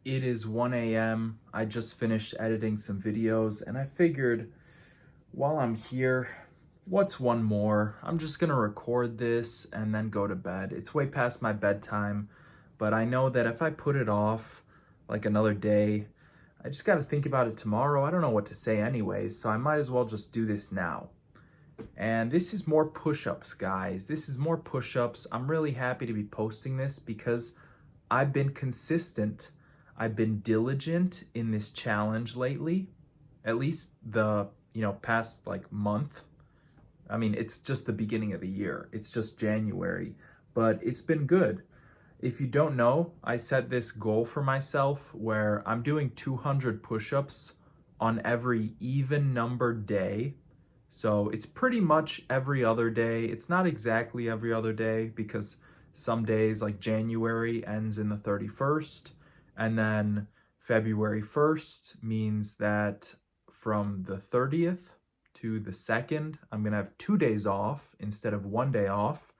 It is 1 a.m. I just finished editing some videos and I figured while I'm here, what's one more? I'm just gonna record this and then go to bed. It's way past my bedtime, but I know that if I put it off like another day, I just gotta think about it tomorrow. I don't know what to say anyways, so I might as well just do this now. And this is more push-ups, guys. This is more push-ups. I'm really happy to be posting this because I've been consistent. I've been diligent in this challenge lately, at least the, past like month. I mean, it's just the beginning of the year. It's just January, but it's been good. If you don't know, I set this goal for myself where I'm doing 200 push-ups on every even numbered day. So it's pretty much every other day. It's not exactly every other day because some days like January ends in the 31st, and then February 1st means that from the 30th to the 2nd, I'm gonna have 2 days off instead of 1 day off.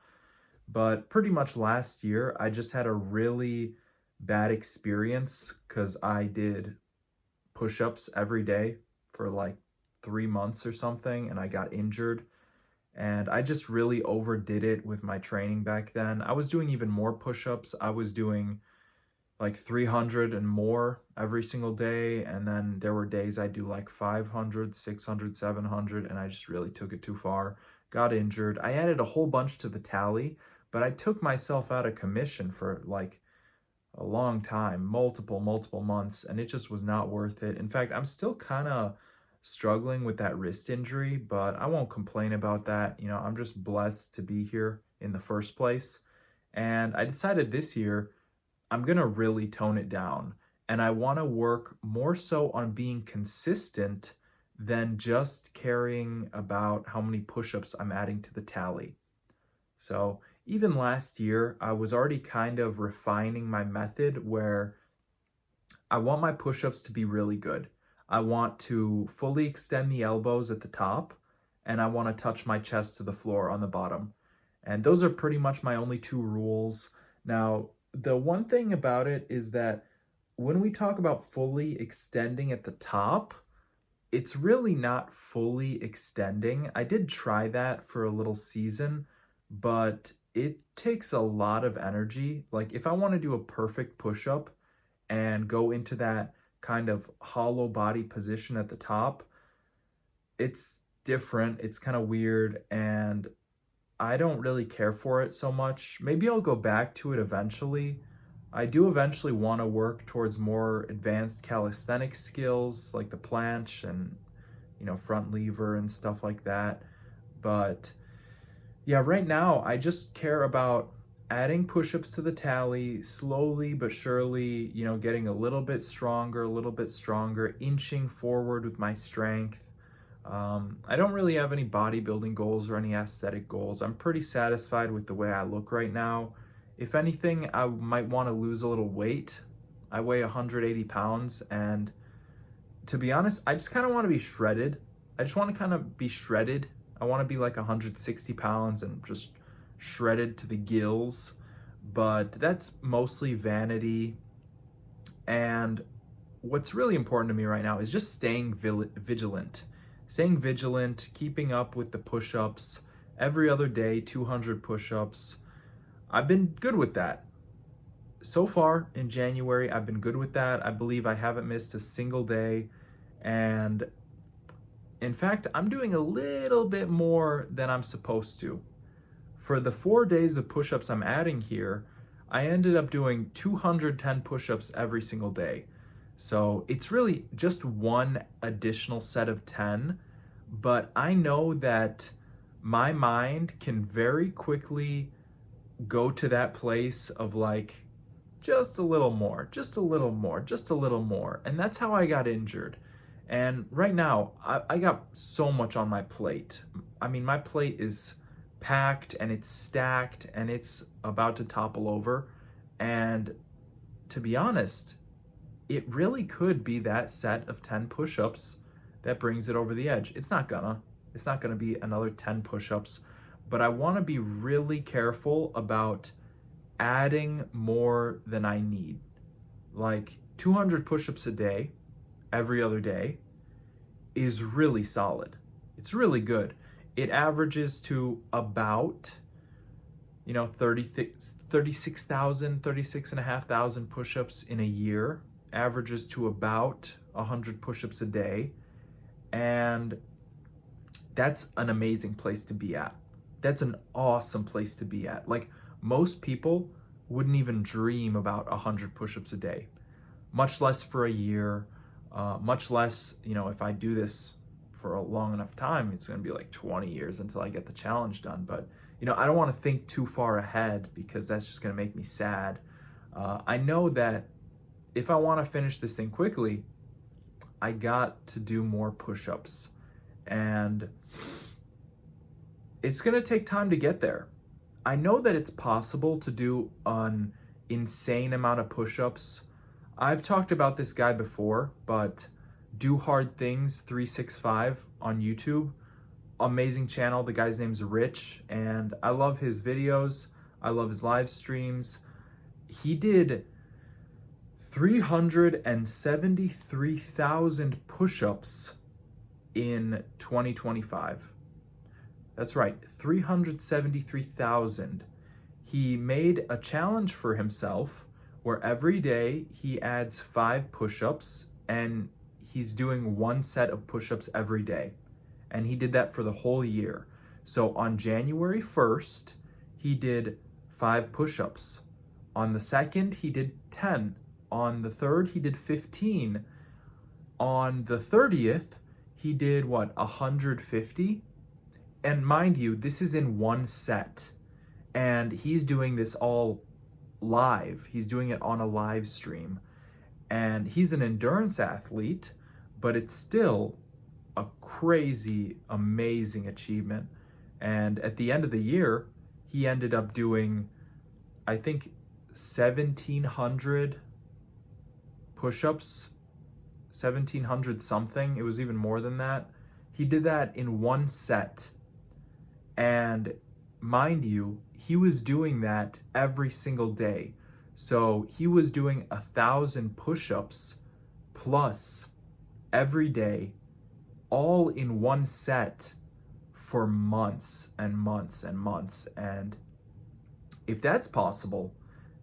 But pretty much last year, I just had a really bad experience because I did push-ups every day for like 3 months or something, and I got injured. And I just really overdid it with my training back then. I was doing even more push-ups. I was doing like 300 and more every single day. And then there were days I do like 500, 600, 700, and I just really took it too far. Got injured. I added a whole bunch to the tally, but I took myself out of commission for like a long time, multiple months, and it just was not worth it. In fact, I'm still kind of struggling with that wrist injury, but I won't complain about that. I'm just blessed to be here in the first place. And I decided this year I'm going to really tone it down, and I want to work more so on being consistent than just caring about how many push-ups I'm adding to the tally. So even last year, I was already kind of refining my method where I want my push-ups to be really good. I want to fully extend the elbows at the top, and I want to touch my chest to the floor on the bottom. And those are pretty much my only two rules. Now, the one thing about it is that when we talk about fully extending at the top, it's really not fully extending. I did try that for a little season, but it takes a lot of energy. Like if I want to do a perfect push-up and go into that kind of hollow body position at the top, it's different. It's kind of weird, and I don't really care for it so much. Maybe I'll go back to it eventually. I do eventually want to work towards more advanced calisthenic skills like the planche and, front lever and stuff like that. But yeah, right now I just care about adding push-ups to the tally slowly but surely, getting a little bit stronger, inching forward with my strength. I don't really have any bodybuilding goals or any aesthetic goals. I'm pretty satisfied with the way I look right now. If anything, I might want to lose a little weight. I weigh 180 pounds, and to be honest, I just kind of want to be shredded. I just want to kind of be shredded. I want to be like 160 pounds and just shredded to the gills. But that's mostly vanity. And what's really important to me right now is just staying vigilant. Staying vigilant, keeping up with the push-ups. Every other day, 200 push-ups. I've been good with that. So far in January, I've been good with that. I believe I haven't missed a single day. And in fact, I'm doing a little bit more than I'm supposed to. For the 4 days of push-ups I'm adding here, I ended up doing 210 push-ups every single day. So it's really just one additional set of 10, but I know that my mind can very quickly go to that place of like, just a little more, just a little more, just a little more. And that's how I got injured. And right now, I got so much on my plate. I mean, my plate is packed and it's stacked and it's about to topple over. And to be honest, it really could be that set of 10 push-ups that brings it over the edge. It's not gonna. It's not gonna be another 10 push-ups, but I wanna be really careful about adding more than I need. Like, 200 push-ups a day, every other day, is really solid. It's really good. It averages to about, 36,000, 36,500 push-ups in a year, averages to about 100 push-ups a day. And that's an amazing place to be at. That's an awesome place to be at. Like, most people wouldn't even dream about 100 push-ups a day, much less for a year, much less, if I do this for a long enough time, it's going to be like 20 years until I get the challenge done. But, I don't want to think too far ahead because that's just going to make me sad. I know that if I want to finish this thing quickly, I got to do more push-ups, and it's going to take time to get there. I know that it's possible to do an insane amount of push-ups. I've talked about this guy before, but Do Hard Things 365 on YouTube. Amazing channel. The guy's name's Rich, and I love his videos. I love his live streams. He did 373,000 push-ups in 2025. That's right, 373,000. He made a challenge for himself where every day he adds 5 push-ups, and he's doing 1 set of push-ups every day. And he did that for the whole year. So on January 1st, he did 5 push-ups. On the 2nd, he did 10. On the 3rd, he did 15. On the 30th, he did 150? And mind you, this is in 1 set. And he's doing this all live. He's doing it on a live stream. And he's an endurance athlete, but it's still a crazy, amazing achievement. And at the end of the year, he ended up doing, I think, 1,700 push-ups, 1,700 something. It was even more than that. He did that in 1 set. And mind you, he was doing that every single day. So he was doing 1,000 push-ups plus every day, all in 1 set for months and months and months. And if that's possible,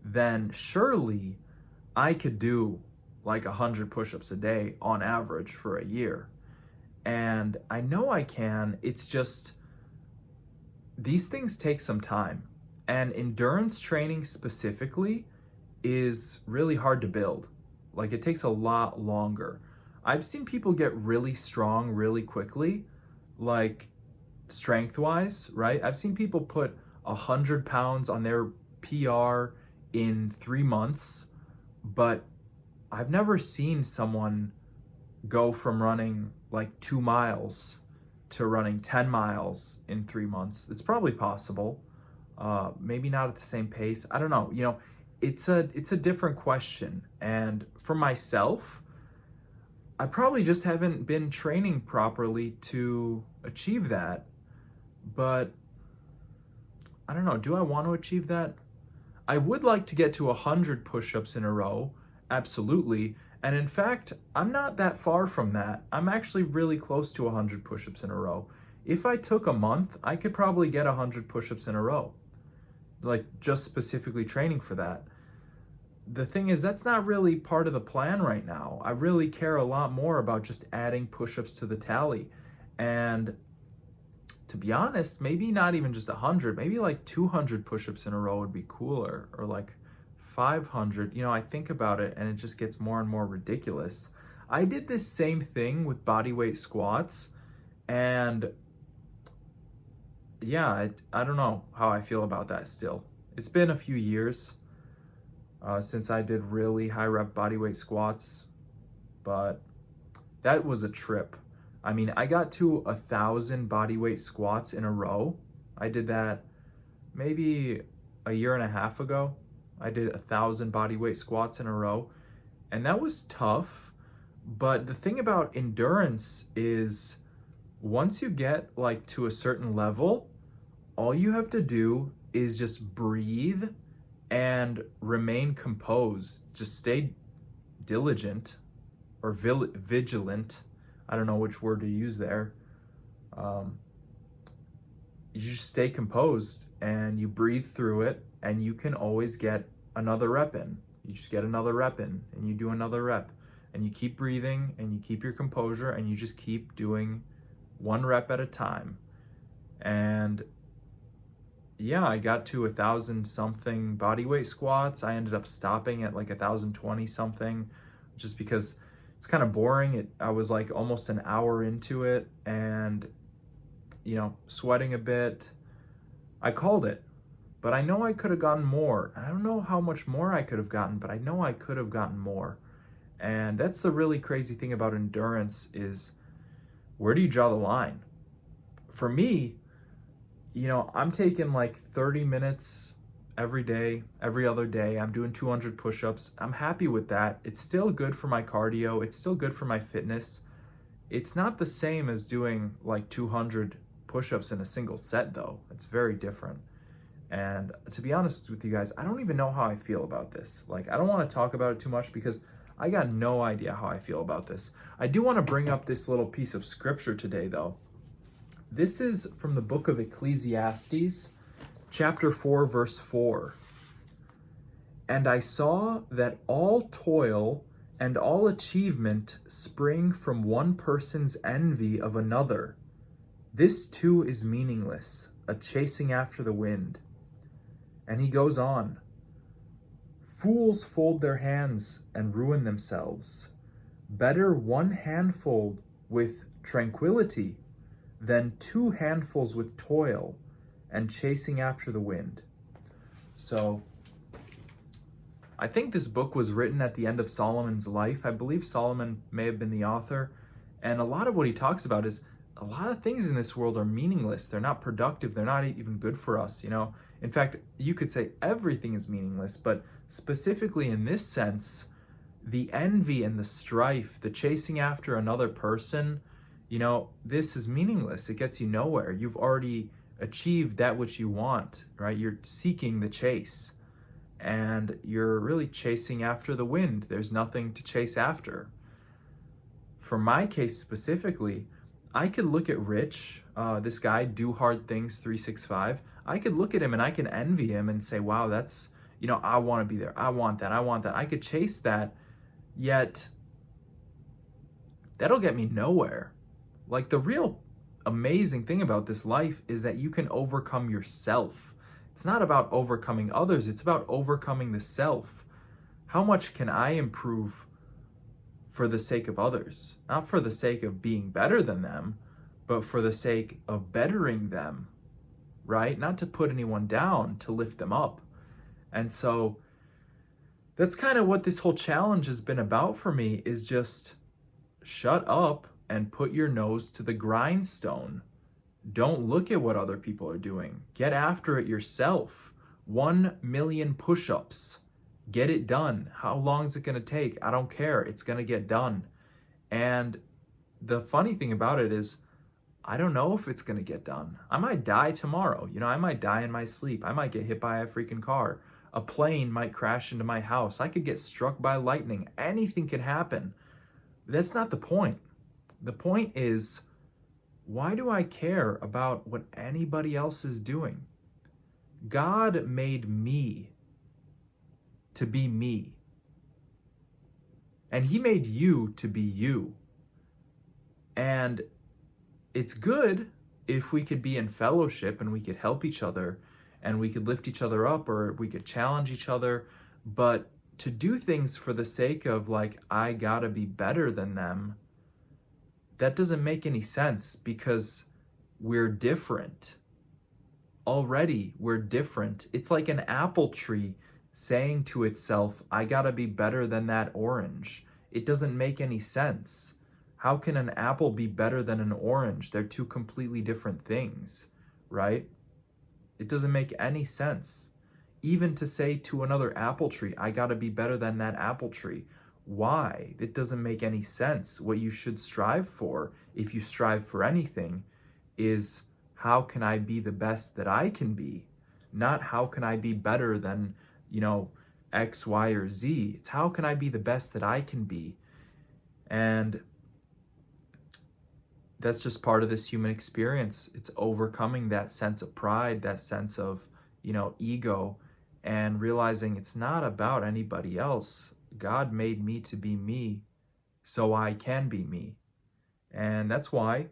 then surely I could do like 100 push-ups a day on average for a year. And I know I can. It's just, these things take some time. And endurance training specifically is really hard to build. Like, it takes a lot longer. I've seen people get really strong really quickly, like strength-wise, right? I've seen people put 100 pounds on their PR in 3 months, but I've never seen someone go from running like 2 miles to running 10 miles in 3 months. It's probably possible. Maybe not at the same pace. I don't know. It's a different question. And for myself, I probably just haven't been training properly to achieve that. But I don't know. Do I want to achieve that? I would like to get to 100 push-ups in a row. Absolutely. And in fact, I'm not that far from that. I'm actually really close to 100 push-ups in a row. If I took a month, I could probably get 100 push-ups in a row, like just specifically training for that. The thing is, that's not really part of the plan right now. I really care a lot more about just adding push-ups to the tally. And to be honest, maybe not even just 100, maybe like 200 push-ups in a row would be cooler, or like 500. I think about it and it just gets more and more ridiculous. I did this same thing with bodyweight squats, and yeah, I don't know how I feel about that still. It's been a few years since I did really high rep bodyweight squats, but that was a trip. I mean, I got to 1,000 bodyweight squats in a row. I did that maybe a year and a half ago. I did 1,000 bodyweight squats in a row, and that was tough. But the thing about endurance is, once you get like to a certain level, all you have to do is just breathe and remain composed. Just diligent or vigilant. I don't know which word to use there. You just stay composed and you breathe through it, and you can always get another rep in. You just get another rep in and you do another rep, and you keep breathing and you keep your composure and you just keep doing one rep at a time. And yeah, I got to 1,000 something body weight squats. I ended up stopping at like 1,020 something, just because it's kind of boring. I was like almost an hour into it and, sweating a bit. I called it, but I know I could have gotten more. I don't know how much more I could have gotten, but I know I could have gotten more. And that's the really crazy thing about endurance is, where do you draw the line? For me, I'm taking like 30 minutes every day, every other day. I'm doing 200 push-ups. I'm happy with that. It's still good for my cardio. It's still good for my fitness. It's not the same as doing like 200 push-ups in a single set though. It's very different. And to be honest with you guys, I don't even know how I feel about this. Like, I don't want to talk about it too much because I got no idea how I feel about this. I do want to bring up this little piece of scripture today though. This is from the book of Ecclesiastes, chapter 4, verse 4. And I saw that all toil and all achievement spring from one person's envy of another. This too is meaningless, a chasing after the wind. And he goes on. Fools fold their hands and ruin themselves. Better one handful with tranquility than two handfuls with toil and chasing after the wind. So I think this book was written at the end of Solomon's life. I believe Solomon may have been the author. And a lot of what he talks about is a lot of things in this world are meaningless. They're not productive. They're not even good for us, In fact, you could say everything is meaningless, but specifically in this sense, the envy and the strife, the chasing after another person, this is meaningless. It gets you nowhere. You've already achieved that which you want, right? You're seeking the chase and you're really chasing after the wind. There's nothing to chase after. For my case specifically, I could look at Rich, this guy, Do Hard Things 365. I could look at him and I can envy him and say, wow, that's, I want to be there. I want that. I want that. I could chase that, yet that'll get me nowhere. Like, the real amazing thing about this life is that you can overcome yourself. It's not about overcoming others. It's about overcoming the self. How much can I improve for the sake of others? Not for the sake of being better than them, but for the sake of bettering them, right? Not to put anyone down, to lift them up. And so that's kind of what this whole challenge has been about for me, is just shut up and put your nose to the grindstone. Don't look at what other people are doing. Get after it yourself. 1 million push-ups. Get it done. How long is it going to take? I don't care. It's going to get done. And the funny thing about it is, I don't know if it's going to get done. I might die tomorrow. I might die in my sleep. I might get hit by a freaking car. A plane might crash into my house. I could get struck by lightning. Anything could happen. That's not the point. The point is, why do I care about what anybody else is doing? God made me to be me. And he made you to be you. And it's good if we could be in fellowship and we could help each other and we could lift each other up, or we could challenge each other. But to do things for the sake of, like, I gotta be better than them, that doesn't make any sense, because we're different. Already, we're different. It's like an apple tree saying to itself, I gotta be better than that orange. It doesn't make any sense. How can an apple be better than an orange? They're two completely different things, right? It doesn't make any sense. Even to say to another apple tree, I gotta be better than that apple tree. Why? It doesn't make any sense. What you should strive for, if you strive for anything, is how can I be the best that I can be? Not how can I be better than, X, Y, or Z. It's how can I be the best that I can be? And that's just part of this human experience. It's overcoming that sense of pride, that sense of, ego, and realizing it's not about anybody else. God made me to be me so I can be me. And that's why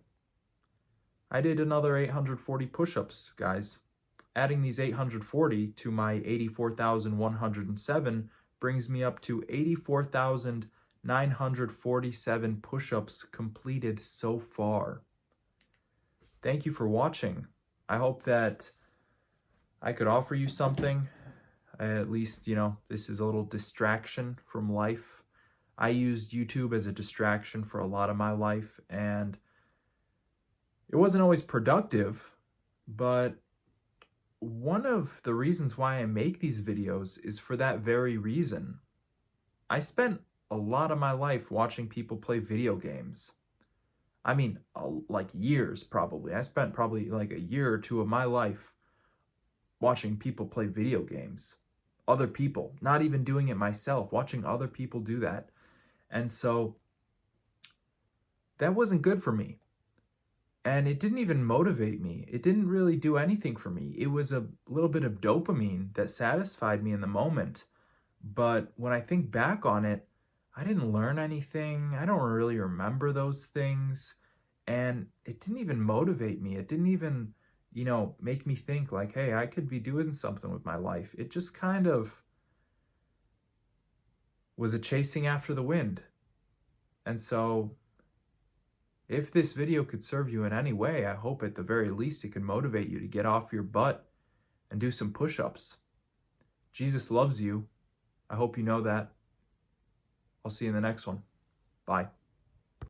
I did another 840 push-ups, guys. Adding these 840 to my 84,107 brings me up to 84,947 push-ups completed so far. Thank you for watching. I hope that I could offer you something. At least, this is a little distraction from life. I used YouTube as a distraction for a lot of my life, and it wasn't always productive, but one of the reasons why I make these videos is for that very reason. I spent a lot of my life watching people play video games. I mean, like years probably. I spent probably like a year or two of my life watching people play video games. Other people, not even doing it myself, watching other people do that. And so that wasn't good for me. And it didn't even motivate me. It didn't really do anything for me. It was a little bit of dopamine that satisfied me in the moment. But when I think back on it, I didn't learn anything. I don't really remember those things. And it didn't even motivate me. It didn't even, make me think like, hey, I could be doing something with my life. It just kind of was a chasing after the wind. And so if this video could serve you in any way, I hope at the very least it can motivate you to get off your butt and do some push-ups. Jesus loves you. I hope you know that. I'll see you in the next one. Bye.